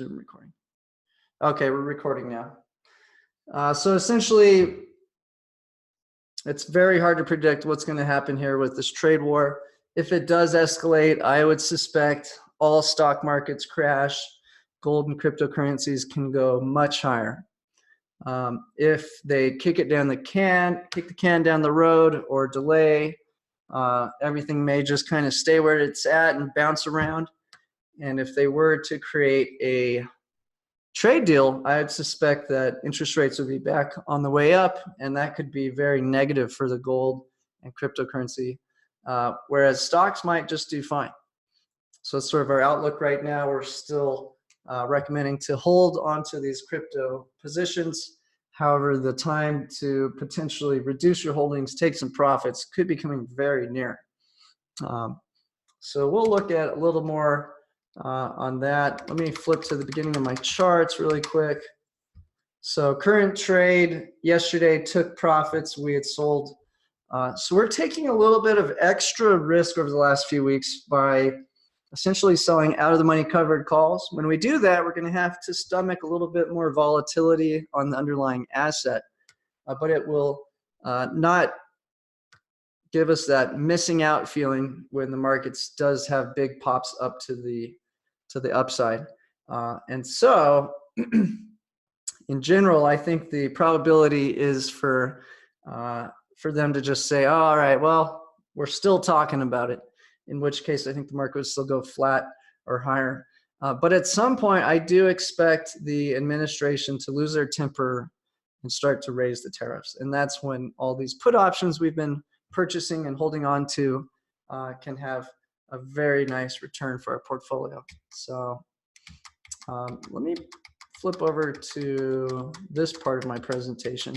Zoom recording. Okay, we're recording now. So essentially, it's very hard to predict what's going to happen here with this trade war. If it does escalate, I would suspect all stock markets crash. Gold and cryptocurrencies can go much higher. If they kick the can down the road or delay, everything may just kind of stay where it's at and bounce around. And if they were to create a trade deal, I'd suspect that interest rates would be back on the way up, and that could be very negative for the gold and cryptocurrency, whereas stocks might just do fine. So it's sort of our outlook right now. We're still recommending to hold onto these crypto positions. However, the time to potentially reduce your holdings, take some profits, could be coming very near. So we'll look at a little more on that. Let me flip to the beginning of my charts really quick. So current trade yesterday took profits. We had sold. So we're taking a little bit of extra risk over the last few weeks by essentially selling out of the money covered calls. When we do that, we're going to have to stomach a little bit more volatility on the underlying asset, but it will not give us that missing out feeling when the markets does have big pops up to the upside. And so in general, I think the probability is for them to just say, oh, all right, well, we're still talking about it, in which case I think the market would still go flat or higher. But at some point, I do expect the administration to lose their temper and start to raise the tariffs. And that's when all these put options we've been purchasing and holding on to can have a very nice return for our portfolio. So let me flip over to this part of my presentation.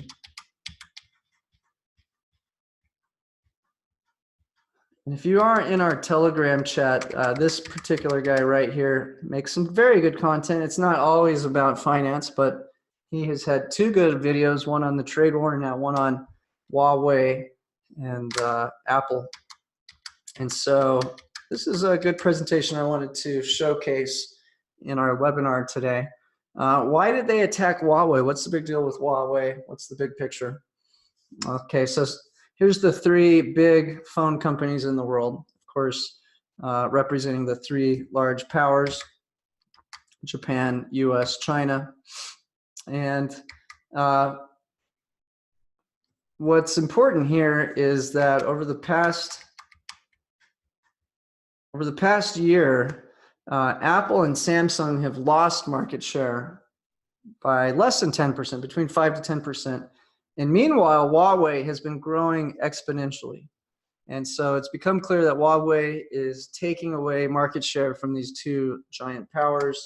And if you are in our Telegram chat, this particular guy right here makes some very good content. It's not always about finance, but he has had two good videos, one on the trade war and now one on Huawei and Apple. And so this is a good presentation I wanted to showcase in our webinar today. Why did they attack Huawei? What's the big deal with Huawei? What's the big picture? Okay, so here's the three big phone companies in the world, of course, representing the three large powers: Japan, US, China. And what's important here is that over the past year, Apple and Samsung have lost market share by less than 10%, between 5 to 10%. And meanwhile, Huawei has been growing exponentially. And so it's become clear that Huawei is taking away market share from these two giant powers.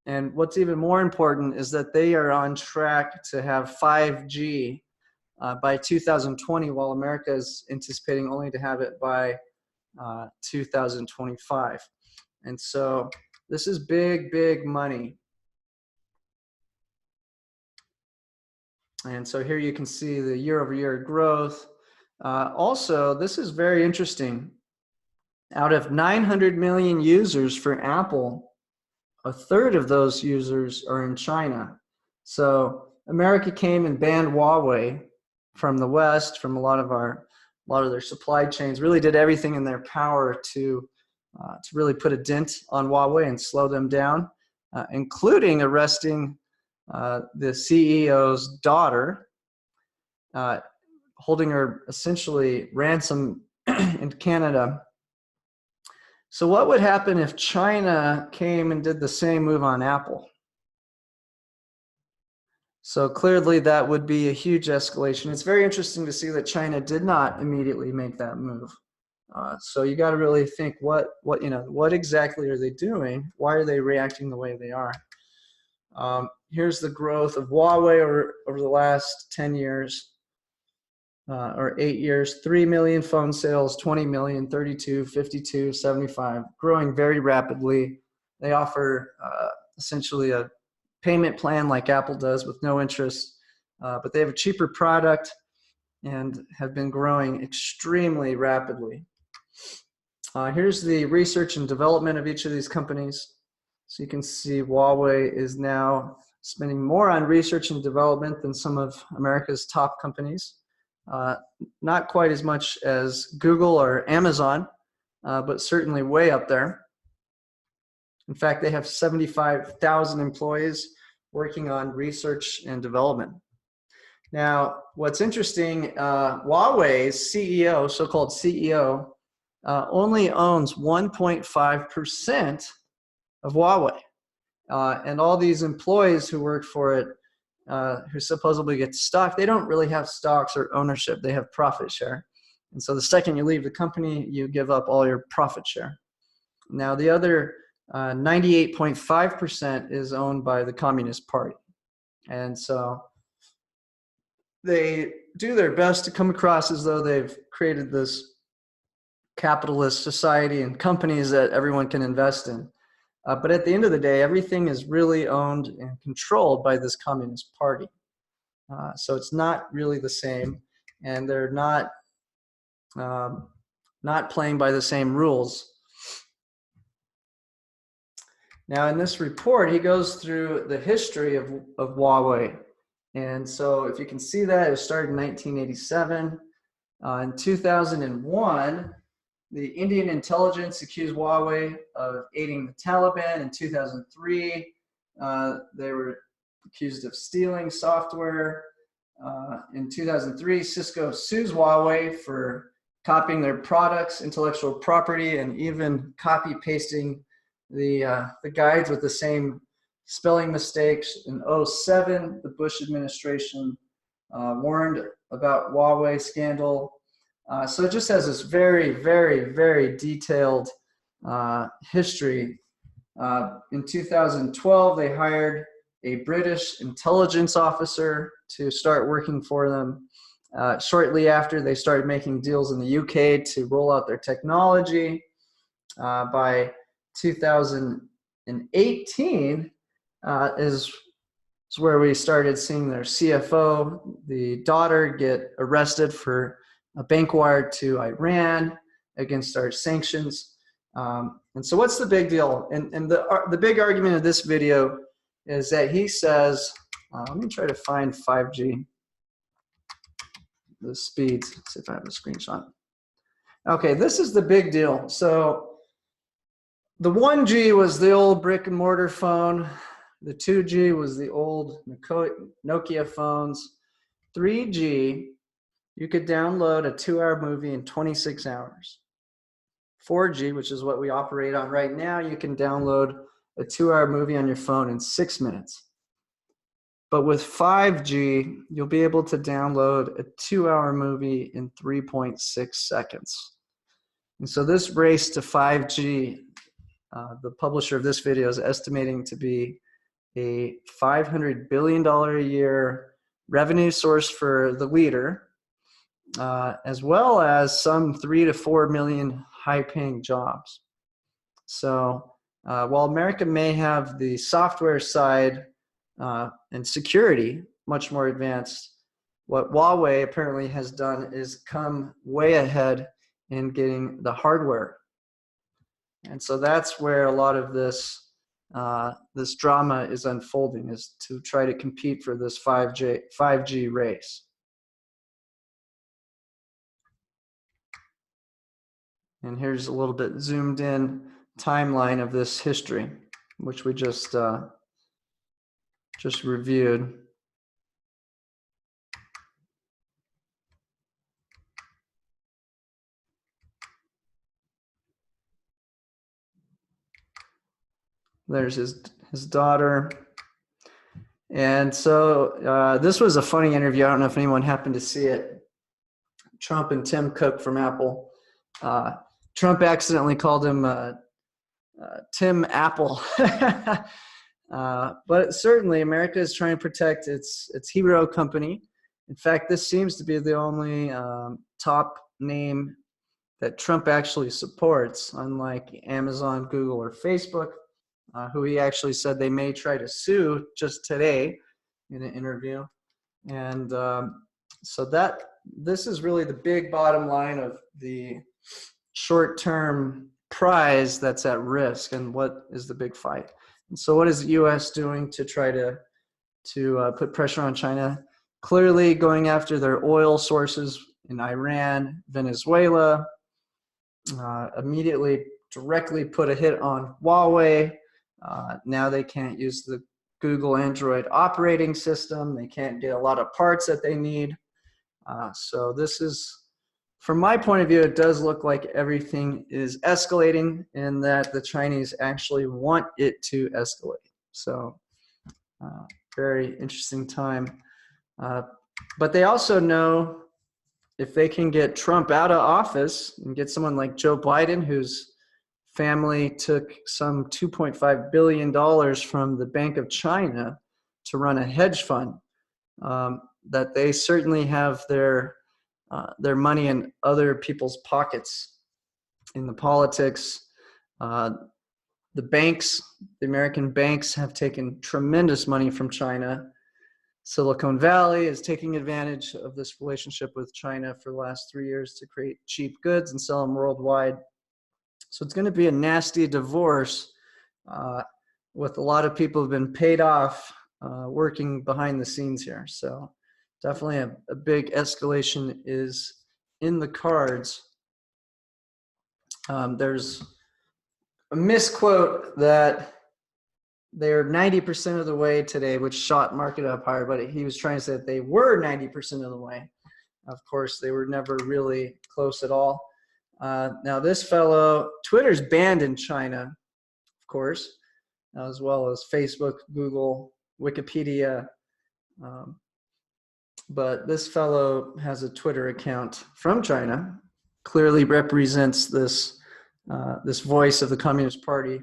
And what's even more important is that they are on track to have 5G by 2020, while America is anticipating only to have it by 2025. And so this is big, big money. And so here you can see the year-over-year growth. Also, this is very interesting. Out of 900 million users for Apple, a third of those users are in China. So America came and banned Huawei from the West, from a lot of their supply chains, really did everything in their power to really put a dent on Huawei and slow them down, including arresting the CEO's daughter, holding her essentially ransom in Canada. So what would happen if China came and did the same move on Apple? So clearly that would be a huge escalation. It's very interesting to see that China did not immediately make that move. So you got to really think what exactly are they doing? Why are they reacting the way they are? Here's the growth of Huawei over the last 10 years or 8 years: 3 million phone sales, 20 million, 32, 52, 75, growing very rapidly. They offer essentially a payment plan like Apple does with no interest, but they have a cheaper product and have been growing extremely rapidly. Here's the research and development of each of these companies. So you can see Huawei is now spending more on research and development than some of America's top companies. Not quite as much as Google or Amazon, but certainly way up there. In fact, they have 75,000 employees working on research and development. Now, what's interesting, Huawei's CEO, so-called CEO, only owns 1.5% of Huawei. And all these employees who work for it, who supposedly get stock, they don't really have stocks or ownership. They have profit share. And so the second you leave the company, you give up all your profit share. Now, the other 98.5% is owned by the Communist Party. And so they do their best to come across as though they've created this capitalist society and companies that everyone can invest in. But at the end of the day, everything is really owned and controlled by this Communist Party. So it's not really the same, and they're not playing by the same rules. Now, in this report, he goes through the history of Huawei. And so if you can see that, it started in 1987. In 2001, the Indian intelligence accused Huawei of aiding the Taliban. In 2003, they were accused of stealing software. In 2003, Cisco sues Huawei for copying their products, intellectual property, and even copy-pasting the guides with the same spelling mistakes. In 2007, the Bush administration warned about Huawei scandal. So it just has this very, very, very detailed history. In 2012, they hired a British intelligence officer to start working for them. Shortly after, they started making deals in the UK to roll out their technology. By 2018 is where we started seeing their CFO, the daughter, get arrested for a bank wire to Iran against our sanctions. And so what's the big deal? And the big argument of this video is that he says, let me try to find 5G, the speeds, see if I have a screenshot. Okay, this is the big deal. So the 1G was the old brick and mortar phone. The 2G was the old Nokia phones. 3G, you could download a 2-hour movie in 26 hours. 4G, which is what we operate on right now, you can download a 2-hour movie on your phone in 6 minutes. But with 5G, you'll be able to download a 2-hour movie in 3.6 seconds. And so this race to 5G, the publisher of this video is estimating to be a $500 billion a year revenue source for the leader, as well as some 3 to 4 million high-paying jobs. So while America may have the software side and security much more advanced, what Huawei apparently has done is come way ahead in getting the hardware. And so that's where a lot of this this drama is unfolding, is to try to compete for this 5G race. And here's a little bit zoomed in timeline of this history, which we just reviewed. There's his daughter. And so this was a funny interview. I don't know if anyone happened to see it. Trump and Tim Cook from Apple. Trump accidentally called him Tim Apple. But certainly America is trying to protect its hero company. In fact, this seems to be the only top name that Trump actually supports, unlike Amazon, Google, or Facebook, who he actually said they may try to sue just today in an interview. And so this is really the big bottom line of the short-term prize that's at risk, and what is the big fight. So what is the U.S. doing to try to put pressure on China? Clearly going after their oil sources in Iran, Venezuela, immediately directly put a hit on Huawei. Now they can't use the Google Android operating system. They can't get a lot of parts that they need. So this is, from my point of view, it does look like everything is escalating and that the Chinese actually want it to escalate. So very interesting time. But they also know if they can get Trump out of office and get someone like Joe Biden, whose family took some $2.5 billion from the Bank of China to run a hedge fund, that they certainly have their money in other people's pockets in the politics. The banks, the American banks, have taken tremendous money from China. Silicon Valley is taking advantage of this relationship with China for the last 3 years to create cheap goods and sell them worldwide. So it's going to be a nasty divorce with a lot of people who've been paid off working behind the scenes here. So definitely a big escalation is in the cards. There's a misquote that they're 90% of the way today, which shot market up higher, but he was trying to say that they were 90% of the way. Of course, they were never really close at all. Now this fellow, Twitter's banned in China, of course, as well as Facebook, Google, Wikipedia. But this fellow has a Twitter account from China, clearly represents this, this voice of the Communist Party.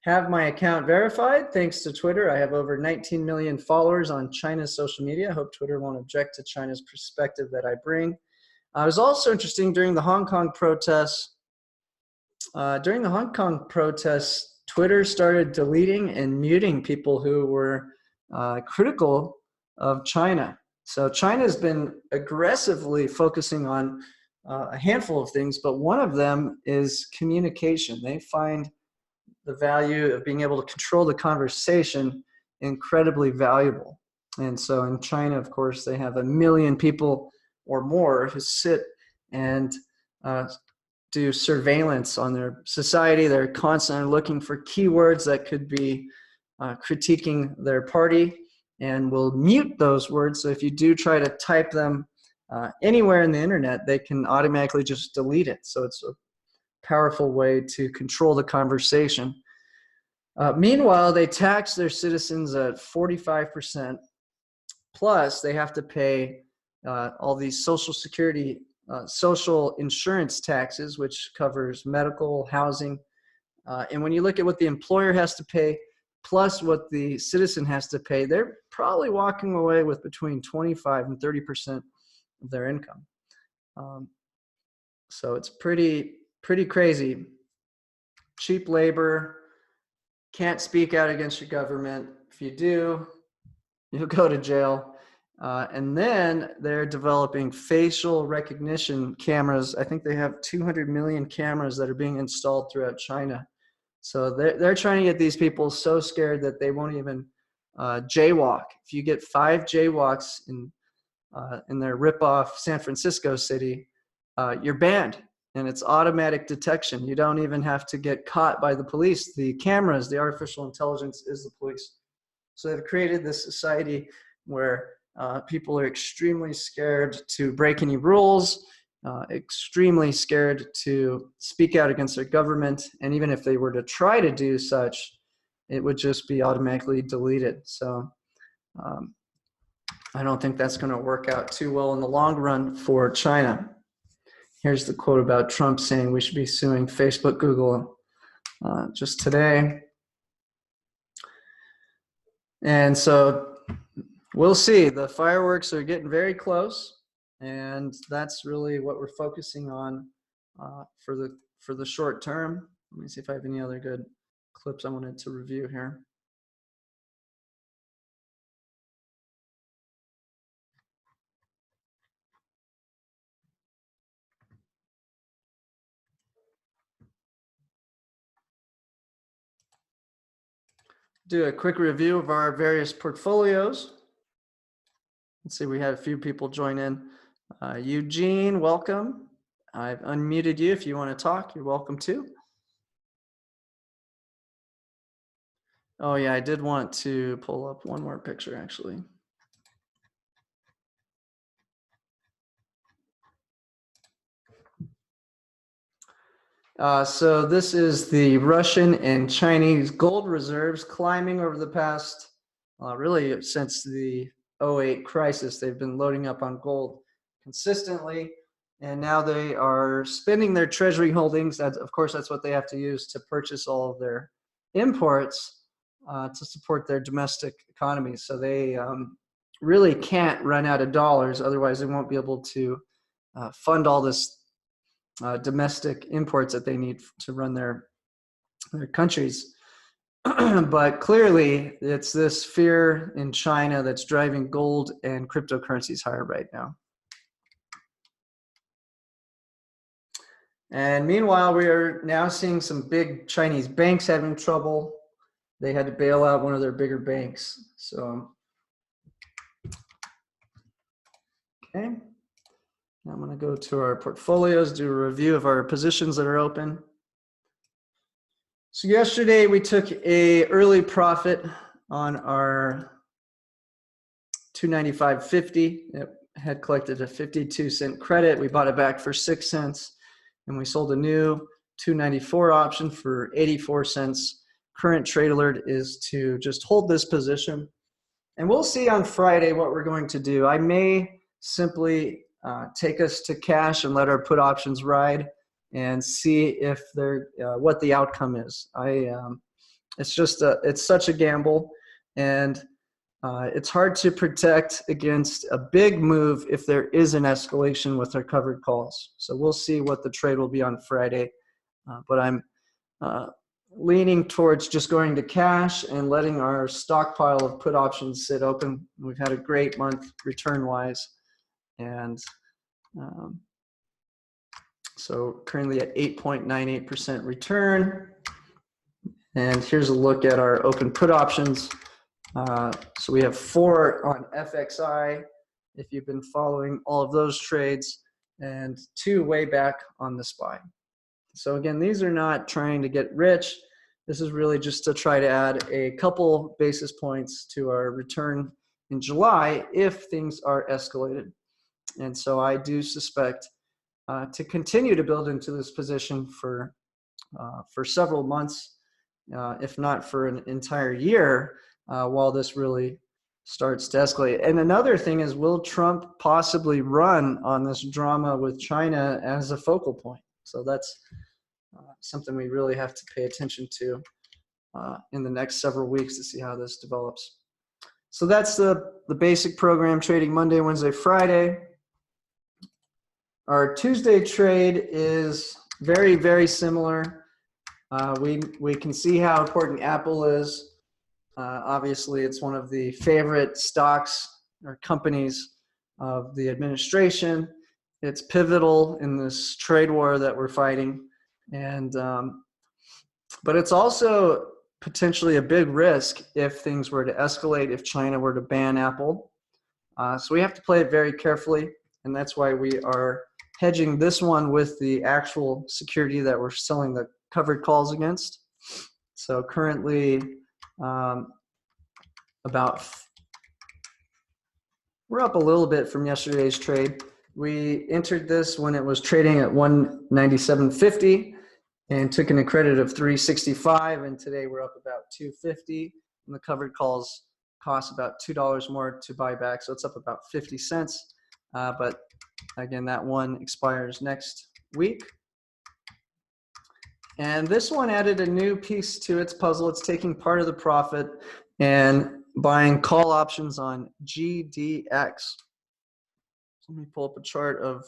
Have my account verified thanks to Twitter. I have over 19 million followers on China's social media. I hope Twitter won't object to China's perspective that I bring. It was also interesting during the Hong Kong protests. Twitter started deleting and muting people who were critical of China. So China has been aggressively focusing on a handful of things, but one of them is communication. They find the value of being able to control the conversation incredibly valuable. And so in China, of course, they have 1 million people or more who sit and do surveillance on their society. They're constantly looking for keywords that could be critiquing their party and will mute those words. So if you do try to type them anywhere in the internet, they can automatically just delete it. So it's a powerful way to control the conversation. Meanwhile, they tax their citizens at 45%, plus they have to pay all these social security, social insurance taxes, which covers medical, housing. And when you look at what the employer has to pay, plus what the citizen has to pay, they're probably walking away with between 25 and 30% of their income. So it's pretty crazy. Cheap labor, can't speak out against your government. If you do, you'll go to jail. And then they're developing facial recognition cameras. I think they have 200 million cameras that are being installed throughout China. So they're trying to get these people so scared that they won't even jaywalk. If you get 5 jaywalks in their ripoff San Francisco city, you're banned. And it's automatic detection. You don't even have to get caught by the police. The cameras, the artificial intelligence is the police. So they've created this society where people are extremely scared to break any rules, extremely scared to speak out against their government. And even if they were to try to do such, it would just be automatically deleted. So I don't think that's going to work out too well in the long run for China. Here's the quote about Trump saying we should be suing Facebook, Google just today. And so we'll see. The fireworks are getting very close, and that's really what we're focusing on for the short term. Let me see if I have any other good clips I wanted to review here. do a quick review of our various portfolios. Let's see, we had a few people join in. Eugene, welcome. I've unmuted you. If you want to talk, you're welcome to. Oh yeah, I did want to pull up one more picture actually. So this is the Russian and Chinese gold reserves climbing over the past, really since the '08 crisis. They've been loading up on gold consistently, and now they are spending their treasury holdings. Of course, that's what they have to use to purchase all of their imports to support their domestic economies. So they really can't run out of dollars, otherwise they won't be able to fund all this domestic imports that they need to run their countries. But clearly, it's this fear in China that's driving gold and cryptocurrencies higher right now. And meanwhile, we are now seeing some big Chinese banks having trouble. They had to bail out one of their bigger banks. So, okay. Now I'm going to go to our portfolios, do a review of our positions that are open. So yesterday we took a early profit on our 295.50. It had collected a 52-cent credit. We bought it back for 6 cents, and we sold a new 294 option for 84 cents. Current trade alert is to just hold this position, and we'll see on Friday what we're going to do. I may simply take us to cash and let our put options ride and see if they're what the outcome is. It's just it's such a gamble, and it's hard to protect against a big move if there is an escalation with our covered calls. So we'll see what the trade will be on Friday, but I'm leaning towards just going to cash and letting our stockpile of put options sit open. We've had a great month return-wise, and so currently at 8.98% return. And here's a look at our open put options. So we have 4 on FXI, if you've been following all of those trades, and 2 way back on the SPY. So again, these are not trying to get rich. This is really just to try to add a couple basis points to our return in July if things are escalated. And so I do suspect to continue to build into this position for several months, if not for an entire year, while this really starts to escalate. And another thing is, will Trump possibly run on this drama with China as a focal point? So that's something we really have to pay attention to in the next several weeks to see how this develops. So that's the basic program, trading Monday, Wednesday, Friday. Our Tuesday trade is very, very similar. We can see how important Apple is. Obviously, it's one of the favorite stocks or companies of the administration. It's pivotal in this trade war that we're fighting, and but it's also potentially a big risk if things were to escalate, if China were to ban Apple. So we have to play it very carefully, and that's why we are hedging this one with the actual security that we're selling the covered calls against. So currently, we're up a little bit from yesterday's trade. We entered this when it was trading at 197.50 and took in a credit of 365, and today we're up about 250, and the covered calls cost about $2 more to buy back, so it's up about 50 cents. But again, that one expires next week. And this one added a new piece to its puzzle. It's taking part of the profit and buying call options on GDX. So let me pull up a chart of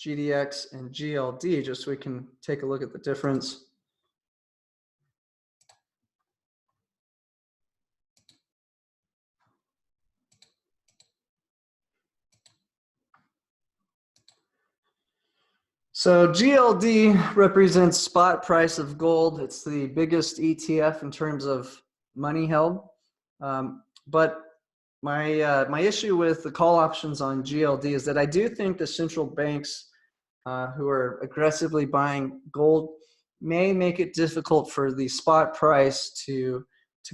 GDX and GLD just so we can take a look at the difference. So GLD represents spot price of gold. It's the biggest ETF in terms of money held. But my issue with the call options on GLD is that I do think the central banks who are aggressively buying gold may make it difficult for the spot price to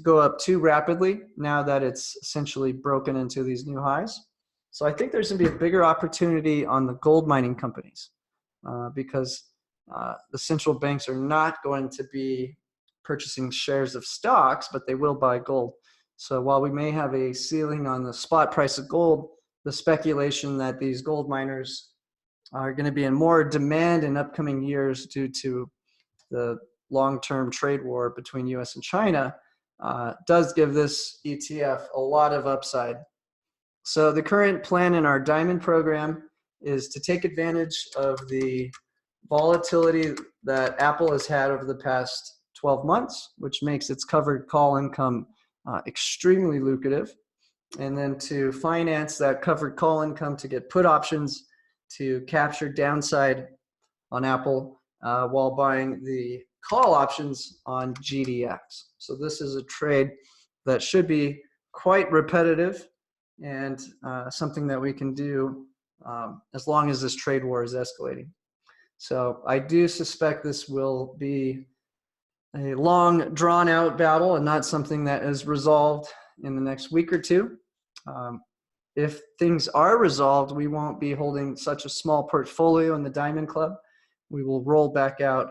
go up too rapidly now that it's essentially broken into these new highs. So I think there's going to be a bigger opportunity on the gold mining companies because the central banks are not going to be purchasing shares of stocks, but they will buy gold. So while we may have a ceiling on the spot price of gold, the speculation that these gold miners are going to be in more demand in upcoming years due to the long-term trade war between US and China does give this ETF a lot of upside. So the current plan in our Diamond program is to take advantage of the volatility that Apple has had over the past 12 months, which makes its covered call income extremely lucrative, and then to finance that covered call income to get put options to capture downside on Apple while buying the call options on GDX. So this is a trade that should be quite repetitive and something that we can do as long as this trade war is escalating. So I do suspect this will be a long, drawn-out battle and not something that is resolved in the next week or two. If things are resolved, we won't be holding such a small portfolio in the Diamond Club. We will roll back out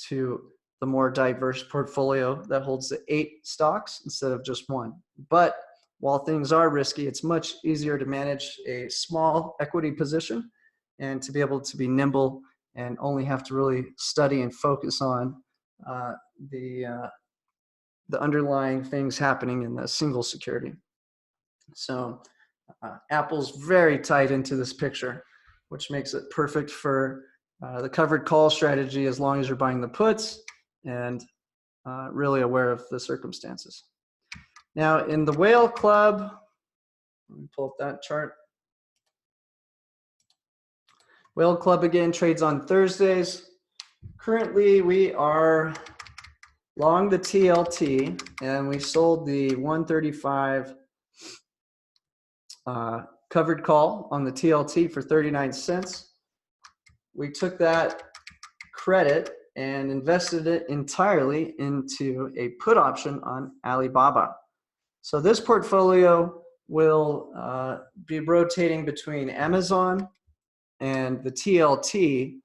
to the more diverse portfolio that holds the 8 stocks instead of just 1. But while things are risky, it's much easier to manage a small equity position and to be able to be nimble and only have to really study and focus on the underlying things happening in the single security. So Apple's very tied into this picture, which makes it perfect for the covered call strategy as long as you're buying the puts and really aware of the circumstances. Now in the Whale Club, let me pull up that chart. Whale Club again trades on Thursdays. Currently we are long the TLT and we sold the 135 covered call on the TLT for 39 cents. We took that credit and invested it entirely into a put option on Alibaba. So this portfolio will be rotating between Amazon and the TLT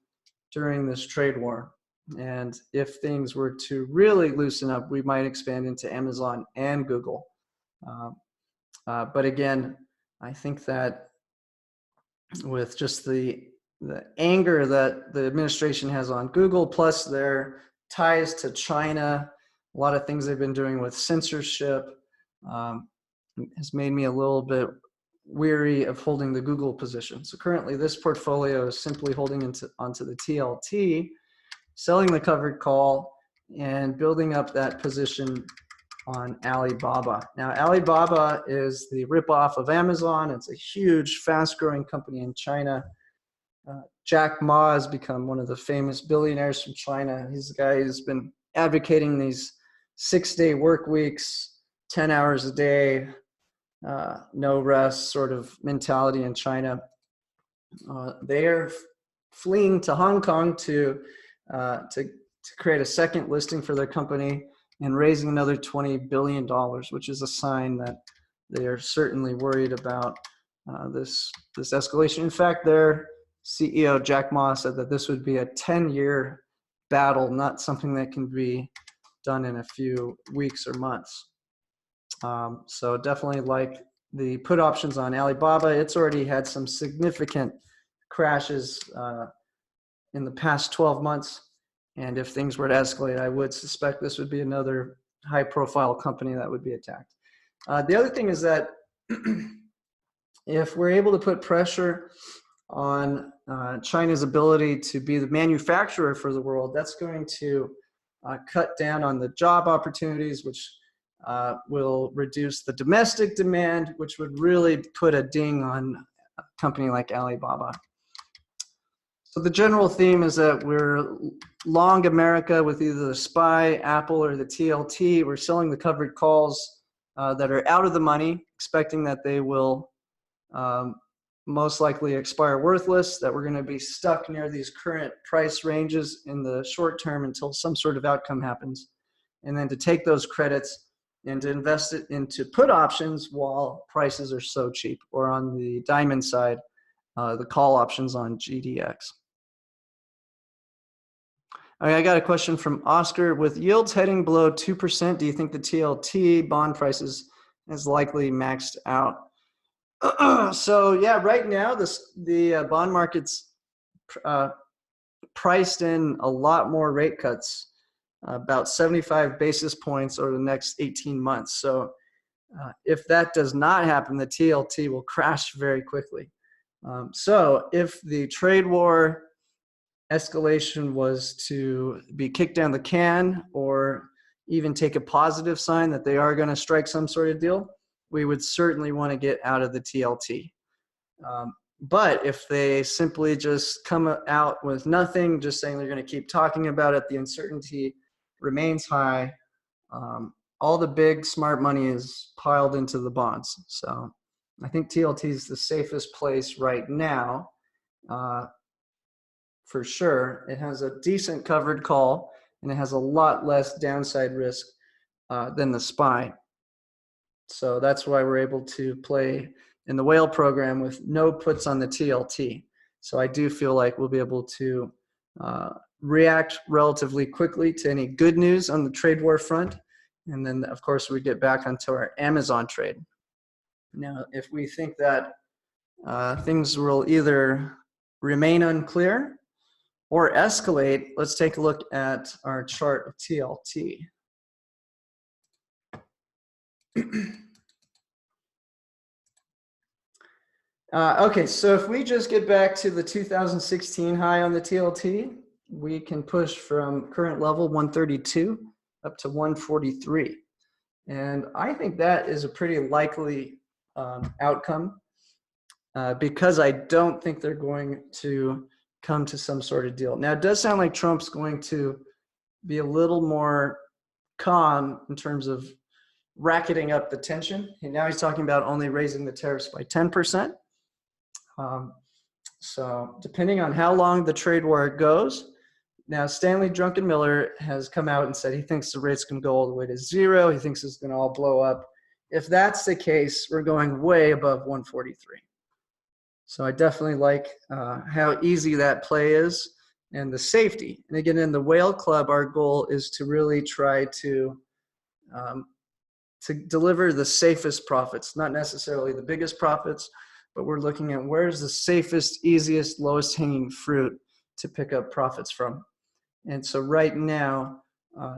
during this trade war. And if things were to really loosen up, we might expand into Amazon and Google. But again, I think that with just the anger that the administration has on Google, plus their ties to China, a lot of things they've been doing with censorship, has made me a little bit weary of holding the Google position. So currently this portfolio is simply holding onto the TLT, selling the covered call, and building up that position on Alibaba. Now Alibaba is the ripoff of Amazon. It's a huge, fast-growing company in China. Jack Ma has become one of the famous billionaires from China. He's the guy who's been advocating these 6-day work weeks, 10 hours a day, no rest sort of mentality in China. They are fleeing to Hong Kong to create a second listing for their company and raising another $20 billion, which is a sign that they are certainly worried about this escalation. In fact, their CEO, Jack Ma, said that this would be a 10-year battle, not something that can be done in a few weeks or months. So definitely like the put options on Alibaba. It's already had some significant crashes in the past 12 months. And if things were to escalate, I would suspect this would be another high-profile company that would be attacked. The other thing is that if we're able to put pressure on China's ability to be the manufacturer for the world, that's going to cut down on the job opportunities, which will reduce the domestic demand, which would really put a ding on a company like Alibaba. So the general theme is that we're long America with either the SPY, Apple, or the TLT. We're selling the covered calls that are out of the money, expecting that they will most likely expire worthless, that we're going to be stuck near these current price ranges in the short term until some sort of outcome happens. And then to take those credits and to invest it into put options while prices are so cheap, or on the diamond side, the call options on GDX. Okay, I got a question from Oscar. With yields heading below 2%, do you think the TLT bond prices is likely maxed out? So yeah, right now the bond market's priced in a lot more rate cuts, about 75 basis points over the next 18 months. So if that does not happen, the TLT will crash very quickly. So if the trade war escalation was to be kicked down the can, or even take a positive sign that they are going to strike some sort of deal, we would certainly want to get out of the TLT. But if they simply just come out with nothing, just saying they're going to keep talking about it, the uncertainty remains high. All the big smart money is piled into the bonds. So I think TLT is the safest place right now. For sure. It has a decent covered call, and it has a lot less downside risk than the SPY. So that's why we're able to play in the whale program with no puts on the TLT. So I do feel like we'll be able to react relatively quickly to any good news on the trade war front. And then, of course, we get back onto our Amazon trade. Now, if we think that things will either remain unclear or escalate, let's take a look at our chart of TLT. Okay, so if we just get back to the 2016 high on the TLT, we can push from current level 132 up to 143. And I think that is a pretty likely outcome because I don't think they're going to come to some sort of deal. Now, it does sound like Trump's going to be a little more calm in terms of racketing up the tension. And now he's talking about only raising the tariffs by 10%. So depending on how long the trade war goes, now Stanley Druckenmiller has come out and said he thinks the rates can go all the way to 0. He thinks it's going to all blow up. If that's the case, we're going way above 143. So I definitely like how easy that play is and the safety. And again, in the Whale Club, our goal is to really try to deliver the safest profits, not necessarily the biggest profits, but we're looking at where's the safest, easiest, lowest hanging fruit to pick up profits from. And so right now,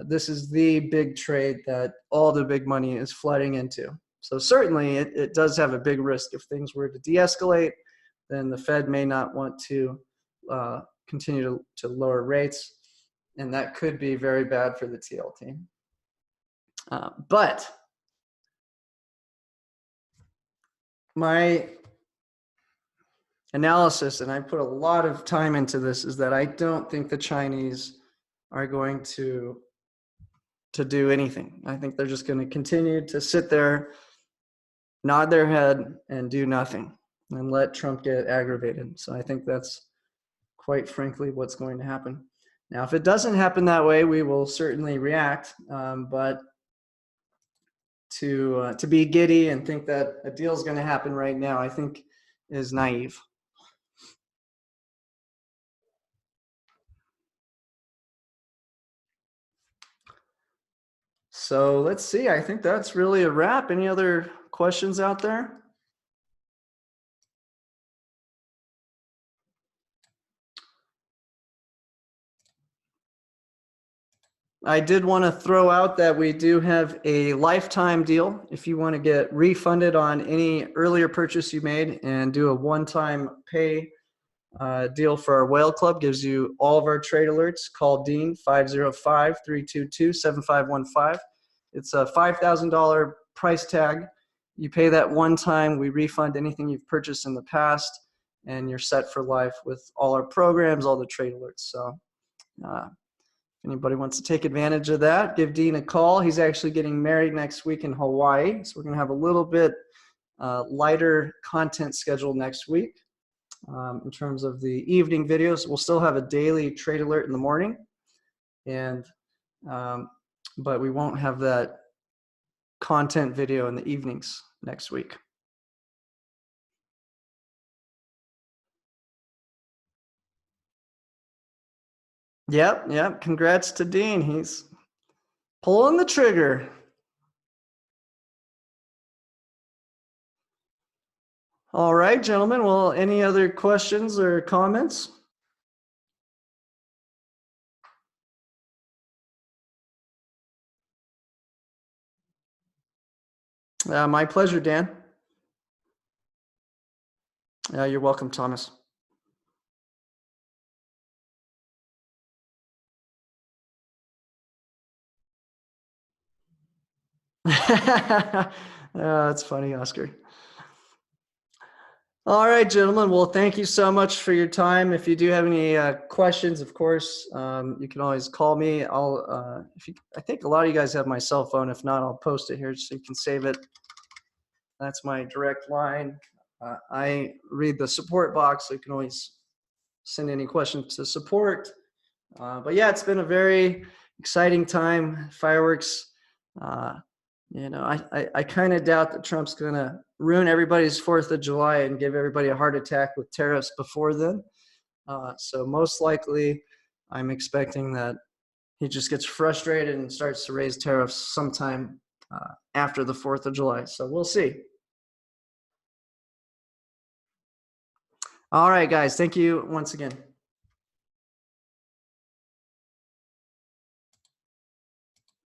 this is the big trade that all the big money is flooding into. So certainly it does have a big risk. If things were to de-escalate, then the Fed may not want to continue to lower rates, and that could be very bad for the TLT. But my analysis, and I put a lot of time into this, is that I don't think the Chinese are going to do anything. I think they're just going to continue to sit there, nod their head, and do nothing, and let Trump get aggravated. So I think that's quite frankly what's going to happen. Now, if it doesn't happen that way, we will certainly react. But to be giddy and think that a deal is going to happen right now, I think is naive. So let's see. I think that's really a wrap. Any other questions out there? I did want to throw out that we do have a lifetime deal. If you want to get refunded on any earlier purchase you made and do a one-time pay deal for our Whale Club, gives you all of our trade alerts. Call Dean 505-322-7515. It's a $5,000 price tag. You pay that one time. We refund anything you've purchased in the past. and you're set for life with all our programs, all the trade alerts. So if anybody wants to take advantage of that, give Dean a call. He's actually getting married next week in Hawaii, so we're going to have a little bit lighter content schedule next week. In terms of the evening videos, we'll still have a daily trade alert in the morning, and but we won't have that content video in the evenings next week. Yep. Congrats to Dean. He's pulling the trigger. All right, gentlemen. Well, any other questions or comments? My pleasure, Dan. You're welcome, Thomas. That's funny, Oscar. All right, gentlemen. Well, thank you so much for your time. If you do have any questions, of course, you can always call me. I think a lot of you guys have my cell phone. If not, I'll post it here so you can save it. That's my direct line. I read the support box, so you can always send any questions to support. But yeah, it's been a very exciting time. Fireworks. I kind of doubt that Trump's going to ruin everybody's 4th of July and give everybody a heart attack with tariffs before then. So most likely, I'm expecting that he just gets frustrated and starts to raise tariffs sometime after the 4th of July. So we'll see. All right, guys. Thank you once again.